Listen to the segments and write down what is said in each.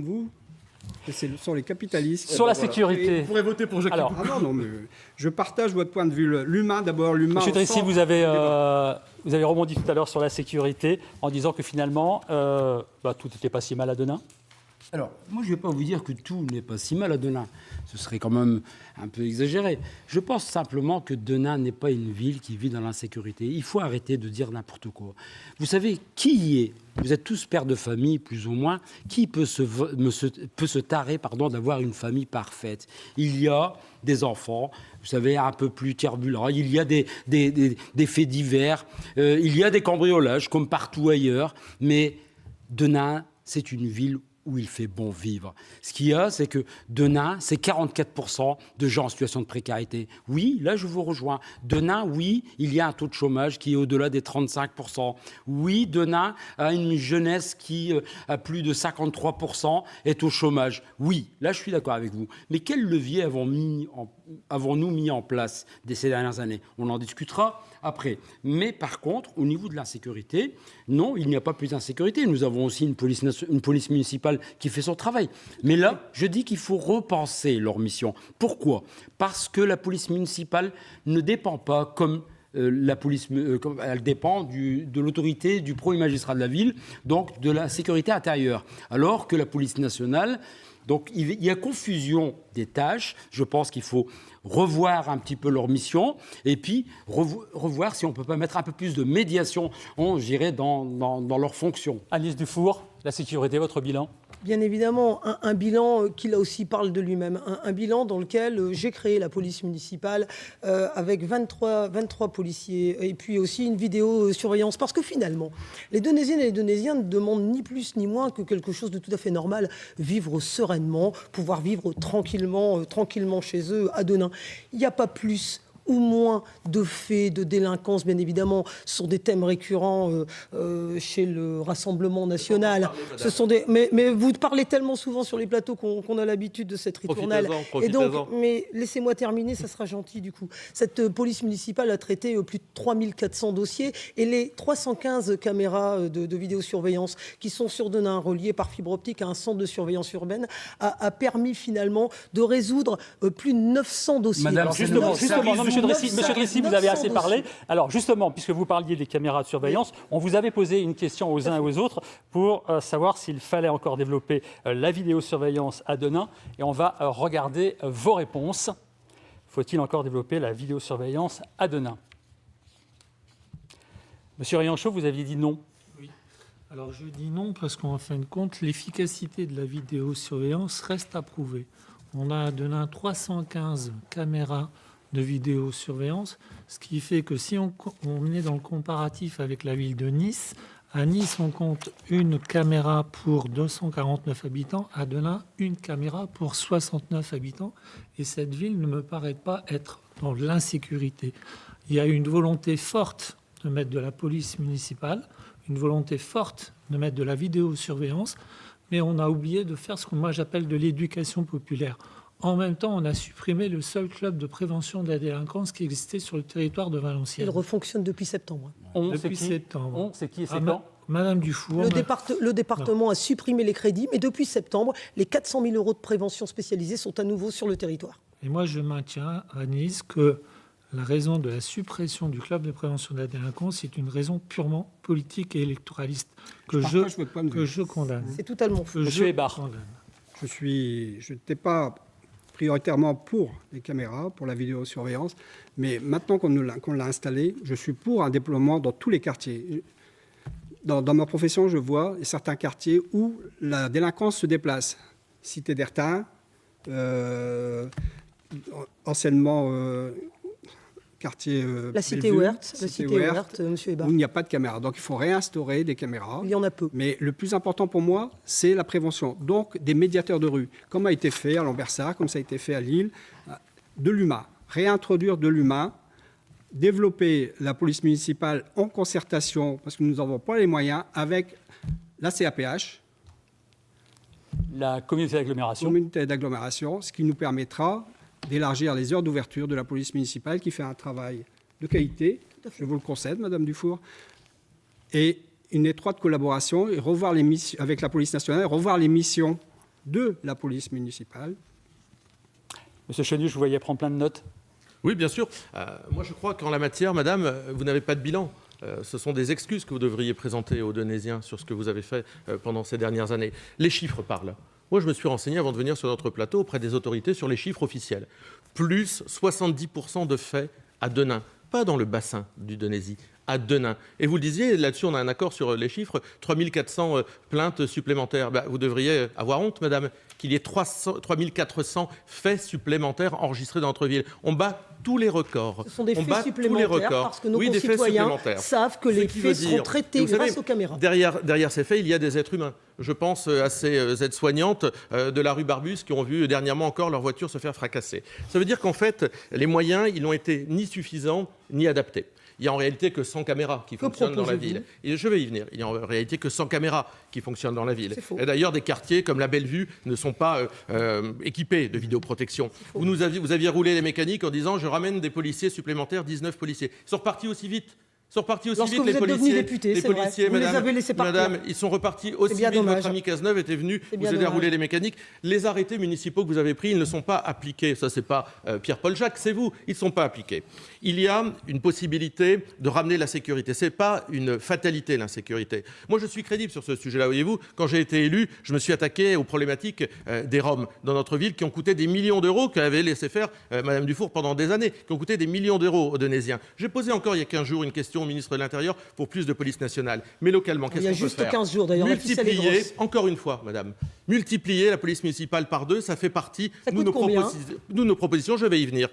Vous, ce sont les capitalistes. Sur la sécurité. Vous pourrez voter pour Jacques. Alors, Non, mais je partage votre point de vue. L'humain, d'abord, l'humain. Monsieur Drissi, vous avez rebondi tout à l'heure sur la sécurité en disant que finalement, tout n'était pas si mal à Denain. Alors, moi, je ne vais pas vous dire que tout n'est pas si mal à Denain. Ce serait quand même un peu exagéré. Je pense simplement que Denain n'est pas une ville qui vit dans l'insécurité. Il faut arrêter de dire n'importe quoi. Vous savez, qui y est ? Vous êtes tous pères de famille, plus ou moins. Qui peut se tarer d'avoir une famille parfaite ? Il y a des enfants, vous savez, un peu plus turbulents. Il y a des faits divers. Il y a des cambriolages, comme partout ailleurs. Mais Denain, c'est une ville où il fait bon vivre. Ce qu'il y a, c'est que Denain, c'est 44% de gens en situation de précarité. Oui, là, je vous rejoins. Denain, oui, il y a un taux de chômage qui est au-delà des 35%. Oui, Denain a une jeunesse qui, à plus de 53%, est au chômage. Oui, là, je suis d'accord avec vous. Mais quel levier avons-nous mis en place ces dernières années ? On en discutera après. Mais par contre, au niveau de l'insécurité, non, il n'y a pas plus d'insécurité. Nous avons aussi une police municipale qui fait son travail. Mais là, je dis qu'il faut repenser leur mission. Pourquoi ? Parce que la police municipale ne dépend pas comme la police, elle dépend de l'autorité du premier magistrat de la ville, donc de la sécurité intérieure. Alors que la police nationale, donc il y a confusion des tâches. Je pense qu'il faut revoir un petit peu leur mission et puis revoir si on ne peut pas mettre un peu plus de médiation, je dirais, dans leurs fonctions. Agnès Dufour, la sécurité, votre bilan ? Bien évidemment, un bilan qui là aussi parle de lui-même. Un bilan dans lequel j'ai créé la police municipale avec 23 policiers et puis aussi une vidéosurveillance. Parce que finalement, les Donésiennes et les Donésiens ne demandent ni plus ni moins que quelque chose de tout à fait normal. Vivre sereinement, pouvoir vivre tranquillement chez eux à Denain. Il n'y a pas plus ou moins de faits, de délinquance, bien évidemment, ce sont des thèmes récurrents chez le Rassemblement national. Mais vous parlez tellement souvent sur les plateaux qu'on a l'habitude de cette ritournelle. Et donc, mais laissez-moi terminer, ça sera gentil du coup. Cette police municipale a traité plus de 3400 dossiers et les 315 caméras de vidéosurveillance qui sont sur Denain, reliées par fibre optique à un centre de surveillance urbaine, a permis finalement de résoudre plus de 900 dossiers. Madame, justement, Monsieur Drissi, vous avez assez parlé. Alors justement, puisque vous parliez des caméras de surveillance, on vous avait posé une question aux uns et aux autres pour savoir s'il fallait encore développer la vidéosurveillance à Denain. Et on va regarder vos réponses. Faut-il encore développer la vidéosurveillance à Denain ? Monsieur Rianchaud, vous aviez dit non. Oui. Alors je dis non parce qu'en fin de compte, l'efficacité de la vidéosurveillance reste à prouver. On a à Denain 315 caméras de vidéosurveillance, ce qui fait que si on est dans le comparatif avec la ville de Nice, à Nice, on compte une caméra pour 249 habitants, à Denain, une caméra pour 69 habitants, et cette ville ne me paraît pas être dans l'insécurité. Il y a une volonté forte de mettre de la police municipale, une volonté forte de mettre de la vidéosurveillance, mais on a oublié de faire ce que moi j'appelle de l'éducation populaire. En même temps, on a supprimé le seul club de prévention de la délinquance qui existait sur le territoire de Valenciennes. Il refonctionne depuis septembre. Depuis septembre. C'est qui et c'est quand ? Madame Dufour. Le département a supprimé les crédits, mais depuis septembre, les 400 000 € de prévention spécialisée sont à nouveau sur le territoire. Et moi, je maintiens à Nice que la raison de la suppression du club de prévention de la délinquance est une raison purement politique et électoraliste que je condamne. C'est totalement faux. Monsieur Hébert. Je n'étais pas prioritairement pour les caméras, pour la vidéosurveillance, mais maintenant qu'on l'a installé, je suis pour un déploiement dans tous les quartiers. Dans ma profession, je vois certains quartiers où la délinquance se déplace. Cité d'Ertain, anciennement quartier... la cité ouverte, monsieur Hébert. Où il n'y a pas de caméras. Donc il faut réinstaurer des caméras. Il y en a peu. Mais le plus important pour moi, c'est la prévention. Donc des médiateurs de rue, comme a été fait à Lambersart, comme ça a été fait à Lille, de l'humain. Réintroduire de l'humain, développer la police municipale en concertation, parce que nous n'avons pas les moyens, avec la CAPH. La communauté d'agglomération. Ce qui nous permettra d'élargir les heures d'ouverture de la police municipale qui fait un travail de qualité, je vous le concède, Madame Dufour, et une étroite collaboration et revoir les missions avec la police nationale, revoir les missions de la police municipale. Monsieur Chenu, je vous voyais prendre plein de notes. Oui, bien sûr. Moi, je crois qu'en la matière, madame, vous n'avez pas de bilan. Ce sont des excuses que vous devriez présenter aux Donésiens sur ce que vous avez fait pendant ces dernières années. Les chiffres parlent. Moi, je me suis renseigné avant de venir sur notre plateau auprès des autorités sur les chiffres officiels. Plus 70% de faits à Denain, pas dans le bassin du Donésie, à Denain. Et vous le disiez, là-dessus, on a un accord sur les chiffres, 3400 plaintes supplémentaires. Vous devriez avoir honte, madame, qu'il y ait 3400 faits supplémentaires enregistrés dans notre ville. On bat tous les records. Ce sont des on faits bat supplémentaires tous les records. parce que nos des faits concitoyens supplémentaires. savent que les faits seront traités grâce aux caméras. Derrière ces faits, il y a des êtres humains. Je pense à ces aides-soignantes de la rue Barbus qui ont vu dernièrement encore leur voiture se faire fracasser. Ça veut dire qu'en fait, les moyens, ils n'ont été ni suffisants ni adaptés. Il n'y a en réalité que 100 caméras qui fonctionnent dans la ville. Et je vais y venir. Il n'y a en réalité que 100 caméras qui fonctionnent dans la ville. Et d'ailleurs, des quartiers comme la Bellevue ne sont pas équipés de vidéoprotection. Vous aviez roulé les mécaniques en disant « je ramène des policiers supplémentaires, 19 policiers ». Ils sont repartis aussi vite. Ils sont repartis aussi vite, les policiers. Député, les policiers, vous madame, les avez laissés partir. Madame, ils sont repartis aussi vite. Votre ami Cazeneuve était venu vous aider à rouler les mécaniques. Les arrêtés municipaux que vous avez pris, ils ne sont pas appliqués. Ça, c'est pas Pierre-Paul Jacques, c'est vous. Ils ne sont pas appliqués. Il y a une possibilité de ramener la sécurité. C'est pas une fatalité, l'insécurité. Moi, je suis crédible sur ce sujet-là. Voyez-vous, quand j'ai été élu, je me suis attaqué aux problématiques des Roms dans notre ville qui ont coûté des millions d'euros, qu'avait laissé faire Madame Dufour pendant des années, qui ont coûté des millions d'euros aux Donésiens. J'ai posé encore il y a 15 jours une question au ministre de l'Intérieur pour plus de police nationale. Mais localement, qu'est-ce qu'on peut faire ? Il y a juste 15 jours d'ailleurs. Multiplier, encore une fois, madame, multiplier la police municipale par 2, ça fait partie de nos propositions. Je vais y venir.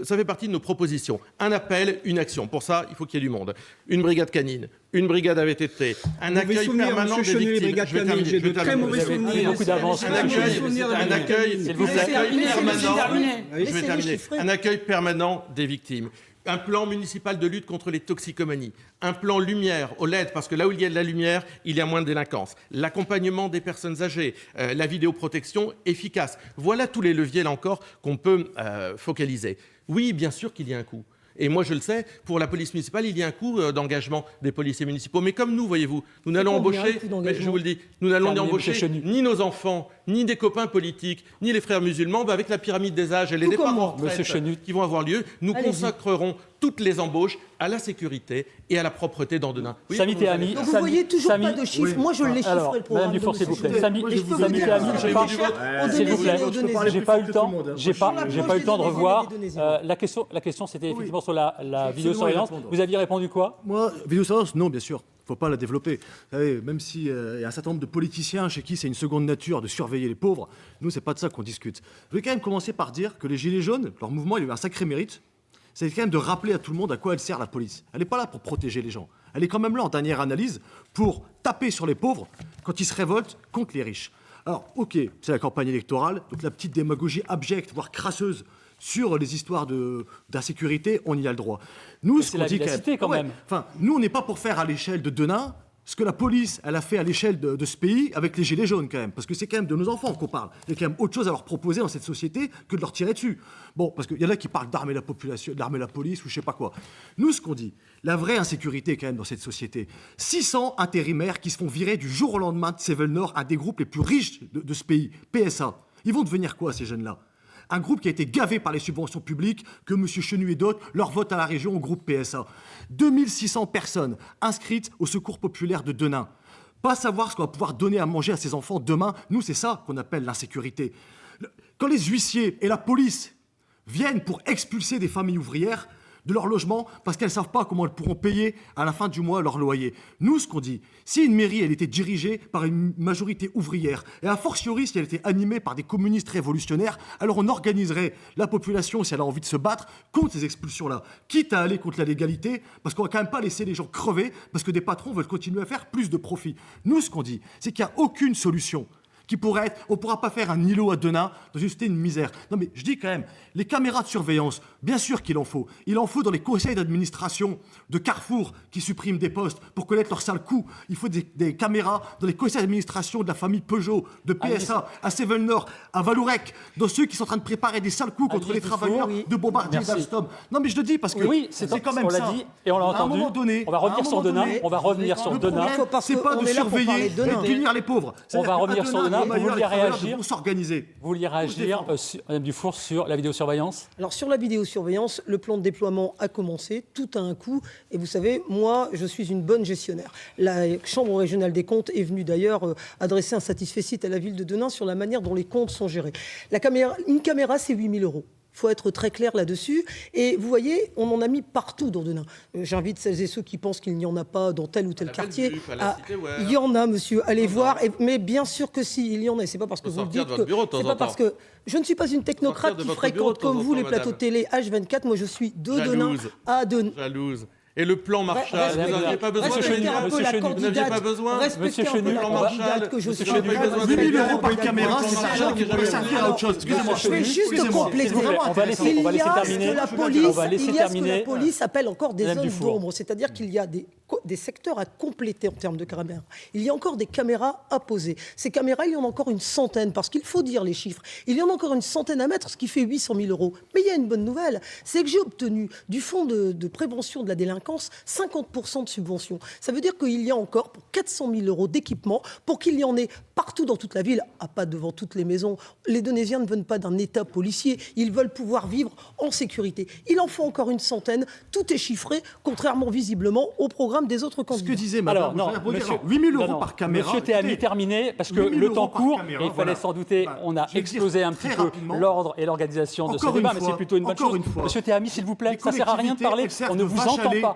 Ça fait partie de nos propositions. Un appel, une action. Pour ça, il faut qu'il y ait du monde. Une brigade canine, une brigade AVTT, un accueil permanent des victimes. Je vais terminer. J'ai de très mauvais souvenirs. Beaucoup d'avance. Un accueil permanent des victimes. Un plan municipal de lutte contre les toxicomanies, un plan lumière au LED, parce que là où il y a de la lumière, il y a moins de délinquance, l'accompagnement des personnes âgées, la vidéoprotection efficace. Voilà tous les leviers, là encore, qu'on peut focaliser. Oui, bien sûr qu'il y a un coût. Et moi, je le sais, pour la police municipale, il y a un coût d'engagement des policiers municipaux. Mais comme nous, voyez-vous, nous n'allons embaucher, je vous le dis, nous n'allons embaucher ni nos enfants, ni des copains politiques, ni les frères musulmans. Avec la pyramide des âges et les départs en retraite qui vont avoir lieu, nous consacrerons toutes les embauches à la sécurité et à la propreté dans Denain. Oui, Samy Tehami. Vous voyez toujours pas de chiffres. Moi, je l'ai chiffré le programme. Madame Dufour, s'il vous plaît. Samy Tehami, s'il vous plaît. J'ai pas eu le temps. J'ai pas eu le temps de revoir. La question, c'était effectivement sur la vidéosurveillance. Vous aviez répondu quoi ? Moi, vidéosurveillance, non, bien sûr. Il ne faut pas la développer. Vous savez, même s'il y a un certain nombre de politiciens chez qui c'est une seconde nature de surveiller les pauvres, nous, c'est pas de ça qu'on discute. Je vais quand même commencer par dire que les Gilets jaunes, leur mouvement, il a eu un sacré mérite. C'est quand même de rappeler à tout le monde à quoi elle sert la police. Elle n'est pas là pour protéger les gens. Elle est quand même là, en dernière analyse, pour taper sur les pauvres quand ils se révoltent contre les riches. Alors, ok, c'est la campagne électorale, donc la petite démagogie abjecte, voire crasseuse, sur les histoires d'insécurité, on y a le droit. Nous, c'est la vivacité quand même. Enfin, nous, on n'est pas pour faire à l'échelle de Denain ce que la police, elle a fait à l'échelle de ce pays avec les Gilets jaunes quand même. Parce que c'est quand même de nos enfants qu'on parle. Il y a quand même autre chose à leur proposer dans cette société que de leur tirer dessus. Bon, parce qu'il y en a qui parlent d'armer la population, d'armer la police ou je sais pas quoi. Nous, ce qu'on dit, la vraie insécurité quand même dans cette société, 600 intérimaires qui se font virer du jour au lendemain de Sevel-Nord, un des groupes les plus riches de ce pays, PSA. Ils vont devenir quoi ces jeunes-là ? Un groupe qui a été gavé par les subventions publiques, que M. Chenu et d'autres leur votent à la région au groupe PSA. 2600 personnes inscrites au Secours populaire de Denain. Pas savoir ce qu'on va pouvoir donner à manger à ses enfants demain, nous, c'est ça qu'on appelle l'insécurité. Quand les huissiers et la police viennent pour expulser des familles ouvrières de leur logement parce qu'elles ne savent pas comment elles pourront payer à la fin du mois leur loyer. Nous, ce qu'on dit, si une mairie, elle était dirigée par une majorité ouvrière, et a fortiori si elle était animée par des communistes révolutionnaires, alors on organiserait la population, si elle a envie de se battre, contre ces expulsions-là, quitte à aller contre la légalité, parce qu'on va quand même pas laisser les gens crever, parce que des patrons veulent continuer à faire plus de profit. Nous, ce qu'on dit, c'est qu'il n'y a aucune solution qui pourrait être, on ne pourra pas faire un îlot à Denain dans une société de misère. Non mais je dis quand même, les caméras de surveillance, bien sûr qu'il en faut. Il en faut dans les conseils d'administration de Carrefour qui suppriment des postes pour connaître leur sale coup. Il faut des caméras dans les conseils d'administration de la famille Peugeot, de PSA, à Sevel-Nord, à Valourec, dans ceux qui sont en train de préparer des sales coups contre les travailleurs de Bombardier et d'Alstom. Non mais je te dis parce que c'est quand même ça. On l'a dit et on l'a entendu. À un moment donné, on va revenir sur Denain. On va revenir sur Denain. C'est pas de surveiller et de punir les pauvres. On va revenir sur Denain. Vous vouliez réagir pour s'organiser. Vous vouliez réagir, Madame Dufour, sur la vidéosurveillance? Alors sur la vidéosurveillance, le plan de déploiement a commencé, tout a un coût. Et vous savez, moi, je suis une bonne gestionnaire. La Chambre régionale des comptes est venue d'ailleurs adresser un satisfecit à la ville de Denain sur la manière dont les comptes sont gérés. Une caméra, c'est 8 000 €. Il faut être très clair là-dessus. Et vous voyez, on en a mis partout dans Denain. J'invite celles et ceux qui pensent qu'il n'y en a pas dans tel ou tel quartier. Il y en a, monsieur. Allez voir. Mais bien sûr que si, il y en a. Et c'est pas parce que vous le dites que... C'est pas parce que... Je ne suis pas une technocrate qui fréquente comme vous les plateaux de télé H24. Moi, je suis de Denain à Denain. Jalouse. Et le plan Marshall, vous n'aviez pas besoin Monsieur Chenu, vous n'aviez pas besoin. Monsieur Chenu, plan Marshall, que je suis. 8 000 € par caméra, c'est l'argent qui pourrait servir à autre chose. Excusez-moi. Je vais juste compléter. On va laisser terminer. Il y a ce que la police appelle encore des zones d'ombre. C'est-à-dire qu'il y a des secteurs à compléter en termes de caméras. Il y a encore des caméras à poser. Ces caméras, il y en a encore une centaine, parce qu'il faut dire les chiffres. Il y en a encore une centaine à mettre, ce qui fait 800 000 €. Mais il y a une bonne nouvelle, c'est que j'ai obtenu du Fonds de prévention de la délinquance 50% de subvention. Ça veut dire qu'il y a encore pour 400 000 € d'équipement pour qu'il y en ait partout dans toute la ville, pas devant toutes les maisons. Les Donésiens ne veulent pas d'un État policier, ils veulent pouvoir vivre en sécurité. Il en faut encore une centaine, tout est chiffré, contrairement visiblement au programme des autres candidats. Ce que disait madame, 8 000 € par caméra. Monsieur Théami, terminé, parce que le temps court, et il fallait s'en douter, on a explosé un petit peu l'ordre et l'organisation de ce débat, mais c'est plutôt une bonne chose. Monsieur Théami, s'il vous plaît, ça ne sert à rien de parler, on ne vous entend pas.